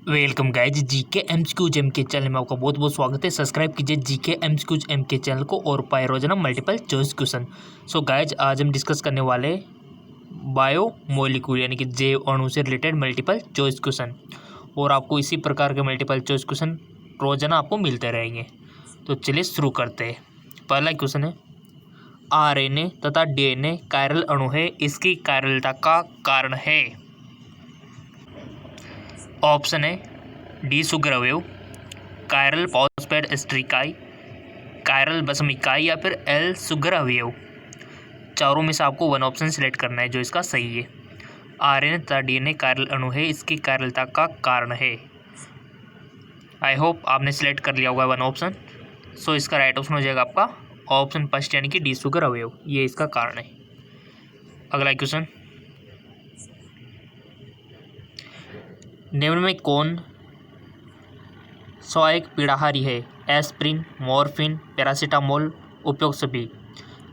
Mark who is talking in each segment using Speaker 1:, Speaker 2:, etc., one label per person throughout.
Speaker 1: Welcome guys GK MCQs M के channel में आपका बहुत बहुत स्वागत है। सब्सक्राइब कीजिए जीके एमसीक्यूज एम के चैनल को और पाए रोजाना multiple choice question. So guys आज हम डिस्कस करने वाले बायोमोलिक्यूल यानी कि जैव अणु से रिलेटेड मल्टीपल चॉइस क्वेश्चन, और आपको इसी प्रकार के मल्टीपल चॉइस क्वेश्चन रोजाना आपको मिलते रहेंगे। तो चलिए शुरू करते हैं। पहला क्वेश्चन है, आरएनए तथा डीएनए कायरल अणु है, इसकी कायरलता का कारण है। ऑप्शन है डी सुगर अवयव, कायरल फॉस्फेट एस्टर इकाई, कायरल बसम इकाई या फिर एल सुगर अवयव। चारों में से आपको वन ऑप्शन सिलेक्ट करना है जो इसका सही है। आरएनए तथा डीएनए कायरल अणु है, इसकी कायरलता का कारण है। आई होप आपने सिलेक्ट कर लिया होगा वन ऑप्शन। सो इसका राइट ऑप्शन हो जाएगा आपका ऑप्शन फर्स्ट यानी कि डी सुगर अवयव, ये इसका कारण है। अगला क्वेश्चन, निम्न में कौन सहायक पीड़ाहारी है। एस्प्रिन, मॉर्फिन, पैरासीटामोल, उपयोग सभी।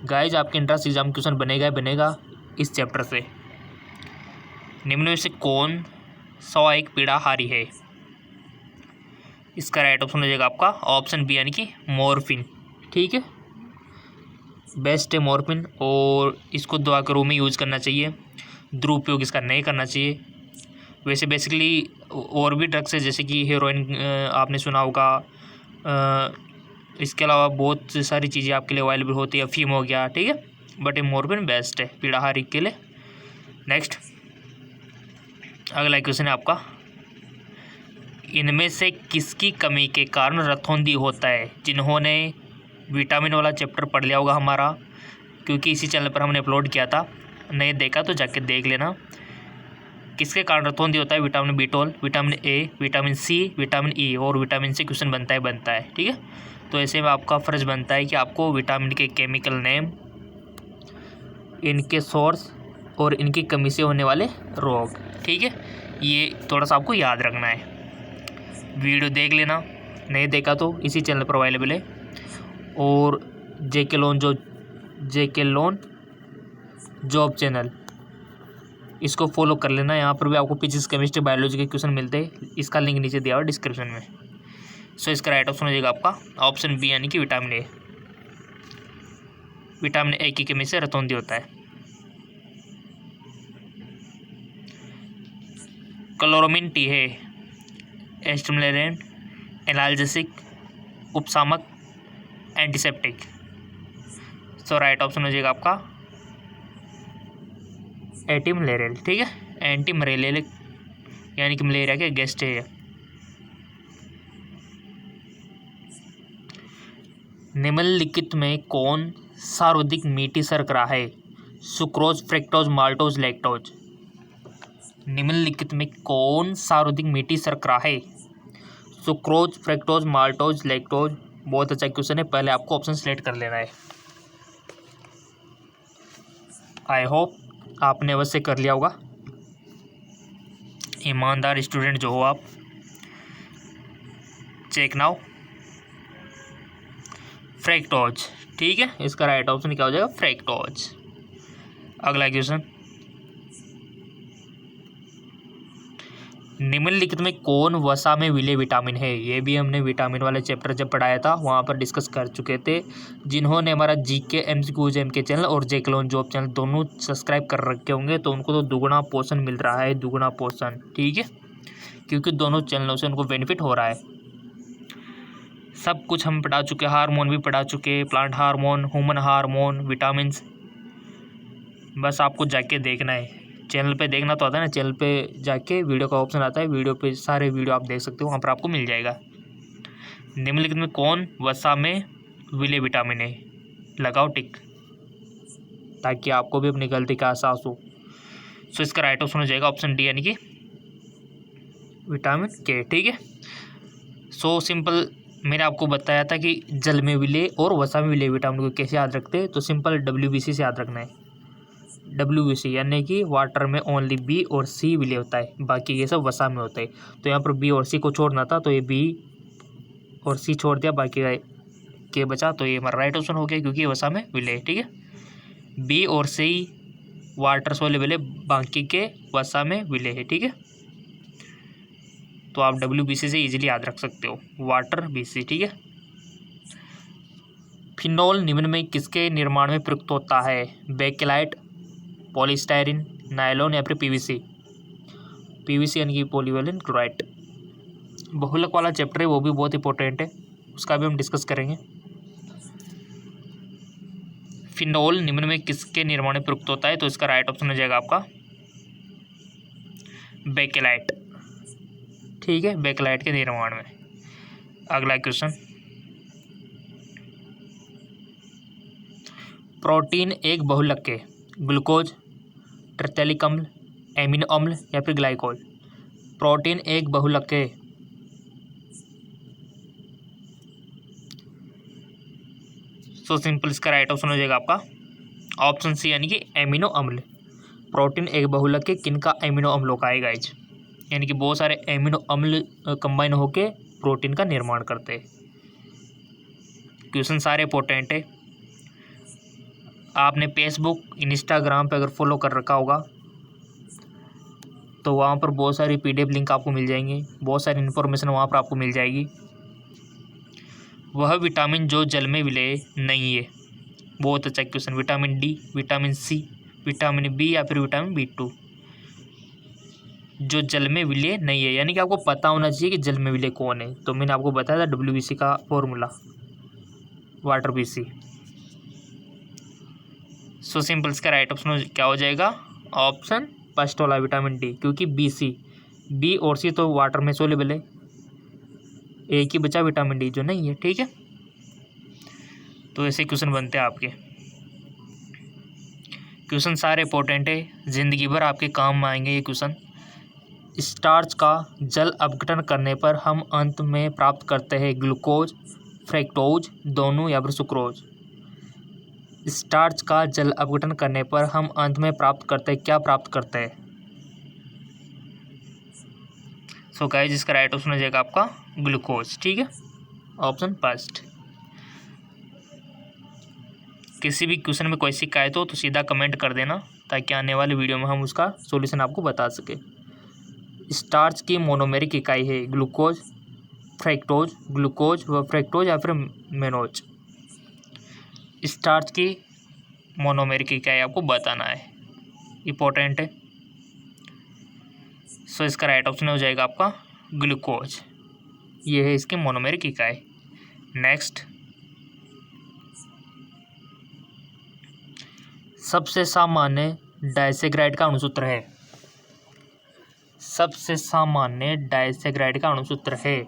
Speaker 1: गाइज आपके एंट्रेंस एग्जाम क्वेश्चन बनेगा इस चैप्टर से। निम्न में से कौन सहायक पीड़ाहारी है, इसका राइट ऑप्शन हो जाएगा आपका ऑप्शन बी यानी कि मॉर्फिन। ठीक है, बेस्ट है मॉर्फिन, और इसको दवा के रूप में यूज़ करना चाहिए, दुरुपयोग इसका नहीं करना चाहिए। वैसे बेसिकली और भी ड्रग्स है जैसे कि हेरोइन आपने सुना होगा, इसके अलावा बहुत सारी चीज़ें आपके लिए अवेलेबल होती है, अफीम हो गया, ठीक है, बट ये मॉर्फिन बेस्ट है पीड़ाहारी के लिए। नेक्स्ट अगला क्वेश्चन है आपका, इनमें से किसकी कमी के कारण रतौंधी होता है। जिन्होंने विटामिन वाला चैप्टर पढ़ लिया होगा हमारा, क्योंकि इसी चैनल पर हमने अपलोड किया था, नहीं देखा तो जाके देख लेना। किसके कारण रतौंधी होता है। विटामिन बी12, vitamin A, vitamin C, vitamin E और विटामिन से क्वेश्चन बनता है। ठीक है, तो ऐसे में आपका फ़र्ज बनता है कि आपको विटामिन के केमिकल नेम, इनके सोर्स और इनकी कमी से होने वाले रोग, ठीक है, ये थोड़ा सा आपको याद रखना है। वीडियो देख लेना, नहीं देखा तो इसी चैनल पर अवेलेबल है। और जेके लोन जॉब चैनल, इसको फॉलो कर लेना। यहाँ पर भी आपको फिजिक्स, केमिस्ट्री, बायोलॉजी के क्वेश्चन मिलते हैं, इसका लिंक नीचे दिया हुआ डिस्क्रिप्शन में। सो इसका राइट ऑप्शन हो जाएगा आपका ऑप्शन बी यानी कि विटामिन ए। विटामिन ए की कमी से रतौंधी होता है। क्लोरामिन टी है एस्टिमुलेंट, एनाल्जेसिक, उपशामक, एंटीसेप्टिक। सो राइट ऑप्शन हो जाएगा आपका एंटी मलेरियल। ठीक है, एंटी मलेरियल यानी कि मलेरिया के अगेंस्ट है। निम्नलिखित में कौन सर्वाधिक मीठी शर्करा है। Sucrose, fructose, maltose, lactose. निम्नलिखित में कौन सर्वाधिक मीठी शर्करा है। Sucrose, fructose, maltose, lactose. बहुत अच्छा क्वेश्चन है, पहले आपको ऑप्शन सेलेक्ट कर लेना है। आई होप आपने अवश्य कर लिया होगा, ईमानदार स्टूडेंट जो हो आप। Check now, fructose. ठीक है, इसका राइट ऑप्शन क्या हो जाएगा, फ्रक्टोज। अगला क्वेश्चन, निम्नलिखित में कौन वसा में विलय विटामिन है। ये भी हमने विटामिन वाले चैप्टर जब पढ़ाया था वहाँ पर डिस्कस कर चुके थे। जिन्होंने हमारा जीके एमसीक्यूज एम के चैनल और जेके लोन जॉब चैनल दोनों सब्सक्राइब कर रखे होंगे तो उनको तो दुगुना पोषण मिल रहा है, दुगुना पोषण। ठीक है, क्योंकि दोनों चैनलों से उनको बेनिफिट हो रहा है। सब कुछ हम पढ़ा चुके, हार्मोन भी पढ़ा चुके, plant hormone, human hormone, vitamin. बस आपको जाके देखना है, चैनल पे देखना तो आता है ना, चैनल पे जाके वीडियो का ऑप्शन आता है, वीडियो पे सारे वीडियो आप देख सकते हो, वहाँ पर आपको मिल जाएगा। निम्नलिखित में कौन वसा में विलय विटामिन है। लगाओ टिक, ताकि आपको भी अपनी गलती का एहसास हो। सो इसका राइट ऑप्शन हो जाएगा ऑप्शन डी यानी कि विटामिन के। ठीक है, सो सिंपल, मैंने आपको बताया था कि जल में विलय और वसा में विलय विटामिन को कैसे याद रखते हैं, तो सिंपल WBC से याद रखना है। WBC यानी कि वाटर में ओनली बी और सी विलय होता है, बाकी ये सब वसा में होता है। तो यहाँ पर बी और सी को छोड़ना था, तो ये बी और सी छोड़ दिया, बाकी के बचा, तो ये हमारा राइट ऑप्शन हो गया क्योंकि ये वसा में विलय है। ठीक है, बी और सी वाटर सोल्यूबल है, बाकी के वसा में विलय है। ठीक है, तो आप WBC से इजीली याद रख सकते हो, वाटर BC, ठीक है। फिनोल निम्न में किसके निर्माण में प्रयुक्त होता है? बेकेलाइट, पॉलीस्टायरिन, नायलॉन या फिर PVC यानी कि पॉलीविनाइल क्लोराइड। बहुलक वाला चैप्टर है, वो भी बहुत इंपॉर्टेंट है, उसका भी हम डिस्कस करेंगे। फिनोल निम्न में किसके निर्माण में प्रयुक्त होता है? तो इसका राइट ऑप्शन हो जाएगा आपका बेकेलाइट, ठीक है, बेकेलाइट के निर्माण में। अगला क्वेश्चन, प्रोटीन एक बहुलक है, ग्लूकोज, टर्टेलिक अम्ल, एमिनो अम्ल या फिर ग्लाइकोल। प्रोटीन एक बहुलक है, सो सिंपल, इसका राइट ऑप्शन हो जाएगा आपका ऑप्शन सी यानी कि एमिनो अम्ल। प्रोटीन एक बहुलक है, किनका? एमिनो अम्लों का है गाइज, यानी कि बहुत सारे एमिनो अम्ल कंबाइन होके प्रोटीन का निर्माण करते हैं। क्वेश्चन सारे इंपॉर्टेंट है। आपने फेसबुक, इंस्टाग्राम पे अगर फॉलो कर रखा होगा तो वहाँ पर बहुत सारी PDF लिंक आपको मिल जाएंगे, बहुत सारी इन्फॉर्मेशन वहाँ पर आपको मिल जाएगी। वह विटामिन जो जल में विलय नहीं है, बहुत अच्छा question. Vitamin D, vitamin C, vitamin B या फिर विटामिन B2 जो जल में विलय नहीं है, यानी कि आपको पता होना चाहिए कि जल में विलय कौन है। तो मैंने आपको बताया था WBC का formula, water BC। So simple, इसका राइट ऑप्शन क्या हो जाएगा? ऑप्शन फर्स्ट वाला विटामिन D, क्योंकि B और C तो वाटर में सोल्यूबल है, एक ही बचा विटामिन D जो नहीं है, ठीक है। तो ऐसे क्वेश्चन बनते हैं आपके। क्वेश्चन सारे इंपॉर्टेंट है, जिंदगी भर आपके काम आएंगे ये क्वेश्चन। स्टार्च का जल अपघटन करने पर हम अंत में प्राप्त करते हैं ग्लूकोज, फ्रक्टोज, दोनों या फिर सुक्रोज। स्टार्च का जल अपघटन करने पर हम अंत में प्राप्त करते हैं, क्या प्राप्त करते हैं? सो गाइस, इसका राइट ऑप्शन हो जाएगा आपका ग्लूकोज, ठीक है, ऑप्शन फर्स्ट। किसी भी क्वेश्चन में कोई शिकायत हो तो सीधा कमेंट कर देना, ताकि आने वाले वीडियो में हम उसका सॉल्यूशन आपको बता सके। स्टार्च की मोनोमेरिक इकाई है ग्लूकोज, फ्रक्टोज, ग्लूकोज व फ्रक्टोज या फिर मेनोज। स्टार्च की मोनोमेरिक इकाई आपको बताना है, इंपॉर्टेंट है। सो इसका राइट ऑप्शन हो जाएगा आपका ग्लूकोज, ये है इसकी मोनोमेरिक इकाई। नेक्स्ट, सबसे सामान्य डाइसेग्राइड का अणुसूत्र है। सबसे सामान्य डाइसेग्राइड का अणुसूत्र है,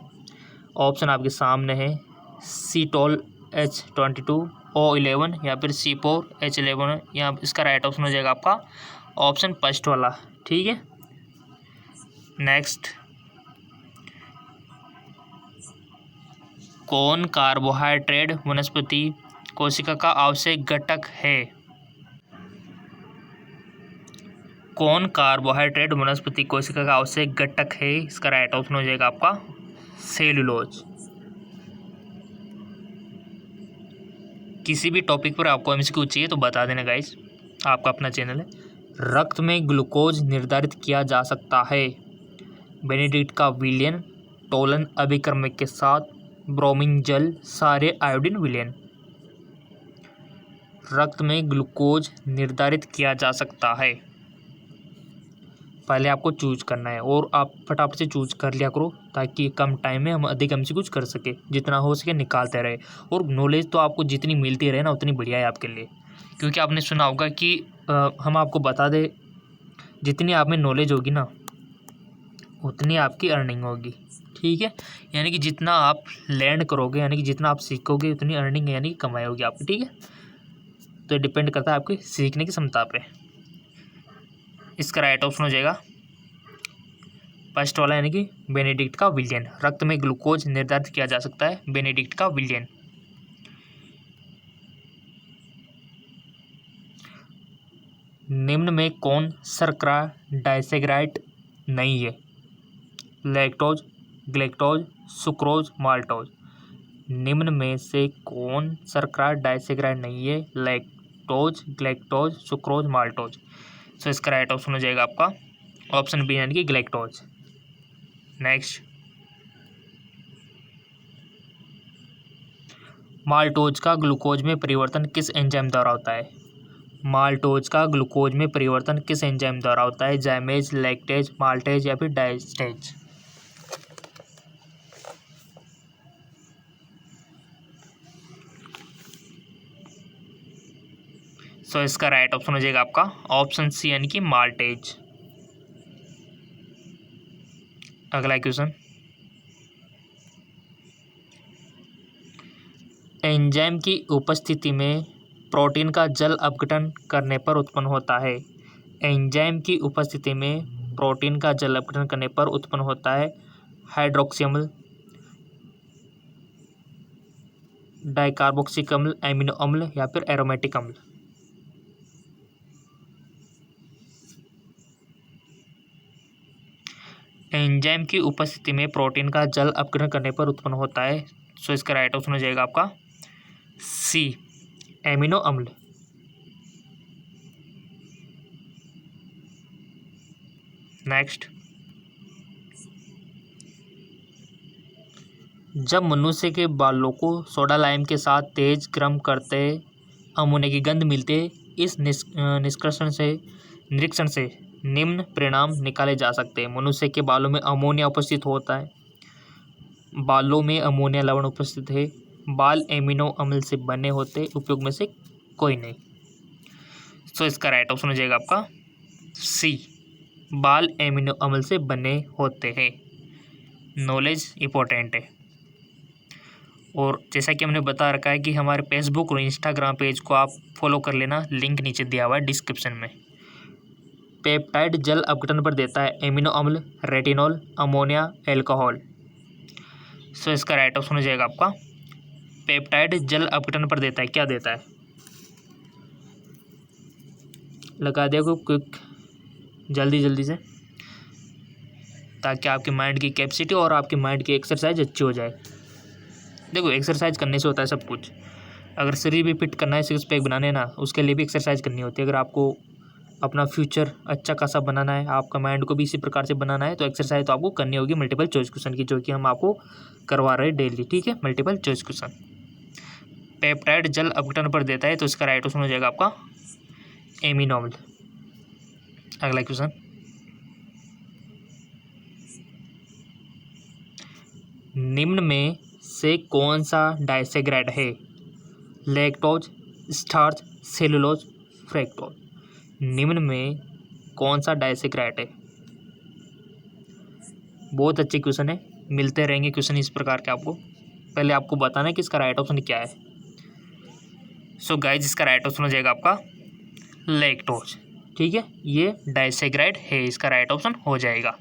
Speaker 1: ऑप्शन आपके सामने है, सीटोल H22 O11 या फिर C4 H11, या इसका राइट ऑप्शन हो जाएगा आपका ऑप्शन फर्स्ट वाला, ठीक है। नेक्स्ट, कौन कार्बोहाइड्रेट वनस्पति कोशिका का आवश्यक घटक है? कौन कार्बोहाइड्रेट वनस्पति कोशिका का आवश्यक घटक है? इसका राइट ऑप्शन हो जाएगा आपका सेलुलोज। किसी भी टॉपिक पर आपको MCQ चाहिए तो बता देना गाइस, आपका अपना चैनल है। रक्त में ग्लूकोज निर्धारित किया जा सकता है, बेनेडिक्ट का विलयन, टोलन अभिक्रमक के साथ, ब्रोमीन जल, सारे आयोडीन विलयन। रक्त में ग्लूकोज निर्धारित किया जा सकता है, पहले आपको चूज करना है, और आप फटाफट से चूज कर लिया करो, ताकि कम टाइम में हम अधिक MCQ कर सके, जितना हो सके निकालते रहे। और नॉलेज तो आपको जितनी मिलती रहे ना, उतनी बढ़िया है आपके लिए, क्योंकि आपने सुना होगा कि हम आपको बता दें, जितनी आप में नॉलेज होगी ना, उतनी आपकी अर्निंग होगी, ठीक है। यानी कि जितना आप लर्न करोगे, यानी कि जितना आप सीखोगे, उतनी अर्निंग यानी कि कमाई होगी आपकी, ठीक है। तो डिपेंड करता है आपकी सीखने की क्षमता पे। इसका राइट ऑप्शन हो जाएगा फर्स्ट वाला, यानी कि बेनेडिक्ट का विलयन। रक्त में ग्लूकोज निर्धारित किया जा सकता है, बेनेडिक्ट का विलयन। निम्न में कौन शर्करा डाइसेग्राइड नहीं है? Lactose, galactose, sucrose, maltose. निम्न में से कौन शर्करा डाइसेग्राइड नहीं है? Lactose, galactose, sucrose, maltose. So इसका राइट ऑप्शन हो जाएगा आपका ऑप्शन बी, यानी कि ग्लैक्टोज। नेक्स्ट, माल्टोज का ग्लूकोज में परिवर्तन किस एंजाइम द्वारा होता है? माल्टोज का ग्लूकोज में परिवर्तन किस एंजाइम द्वारा होता है? जाइमेज, लैक्टेज, माल्टेज या फिर डायस्टेज? सो इसका राइट ऑप्शन हो जाएगा आपका ऑप्शन सी यानी कि माल्टेज। अगला क्वेश्चन, एंजाइम की उपस्थिति में प्रोटीन का जल अपघटन करने पर उत्पन्न होता है। एंजाइम की उपस्थिति में प्रोटीन का जल अपघटन करने पर उत्पन्न होता है हाइड्रोक्सी अम्ल, डाइकार्बोक्सिलिक अम्ल, एमिनो अम्ल या फिर एरोमेटिक अम्ल? एंजाइम की उपस्थिति में प्रोटीन का जल अपघटन करने पर उत्पन्न होता है। सो इसका राइट ऑप्शन हो जाएगा आपका सी, एमिनो अम्ल। नेक्स्ट, जब मनुष्य के बालों को सोडा लाइम के साथ तेज गर्म करते अमोनिया की गंध मिलते, इस निष्कर्षण से निम्न परिणाम निकाले जा सकते हैं। मनुष्य के बालों में अमोनिया उपस्थित होता है, बालों में अमोनिया लवण उपस्थित है, बाल एमिनो अम्ल से बने होते, उपयोग में से कोई नहीं। सो इसका राइट ऑप्शन हो जाएगा आपका सी, बाल एमिनो अम्ल से बने होते हैं। नॉलेज इंपॉर्टेंट है। और जैसा कि हमने बता रखा है कि हमारे फेसबुक और इंस्टाग्राम पेज को आप फॉलो कर लेना, लिंक नीचे दिया हुआ है डिस्क्रिप्शन में। पेप्टाइड जल अपघटन पर देता है एमिनो अम्ल, रेटिनॉल, अमोनिया, एल्कोहल। सो इसका राइट ऑप्शन हो जाएगा आपका पेप्टाइड जल अपघटन पर देता है, क्या देता है? लगा दिया कोई क्विक, जल्दी से, ताकि आपके माइंड की कैपेसिटी और आपके माइंड की एक्सरसाइज अच्छी हो जाए। देखो, एक्सरसाइज करने से होता है सब कुछ। अगर शरीर भी फिट करना है, सिक्स पैक बनाने ना, उसके लिए भी एक्सरसाइज करनी होती है। अगर आपको अपना फ्यूचर अच्छा खासा बनाना है, आपका माइंड को भी इसी प्रकार से बनाना है, तो एक्सरसाइज तो आपको करनी होगी मल्टीपल चॉइस क्वेश्चन की, जो कि हम आपको करवा रहे हैं डेली। ठीक है, मल्टीपल चॉइस क्वेश्चन। पेप्टाइड जल अपघटन पर देता है, तो इसका राइट ऑप्शन हो जाएगा आपका एमिनो अम्ल। अगला क्वेश्चन, निम्न में से कौन सा डाइसेग्राइड है? Lactose, starch, cellulose, fructose? निम्न में कौन सा डाइसेग्राइड है? बहुत अच्छे क्वेश्चन है, मिलते रहेंगे क्वेश्चन इस प्रकार के आपको। पहले आपको बताना है कि इसका राइट ऑप्शन क्या है। सो गाइज, इसका राइट ऑप्शन हो जाएगा आपका लैक्टोज। ठीक है, ये डाइसेग्राइड है, इसका राइट ऑप्शन हो जाएगा।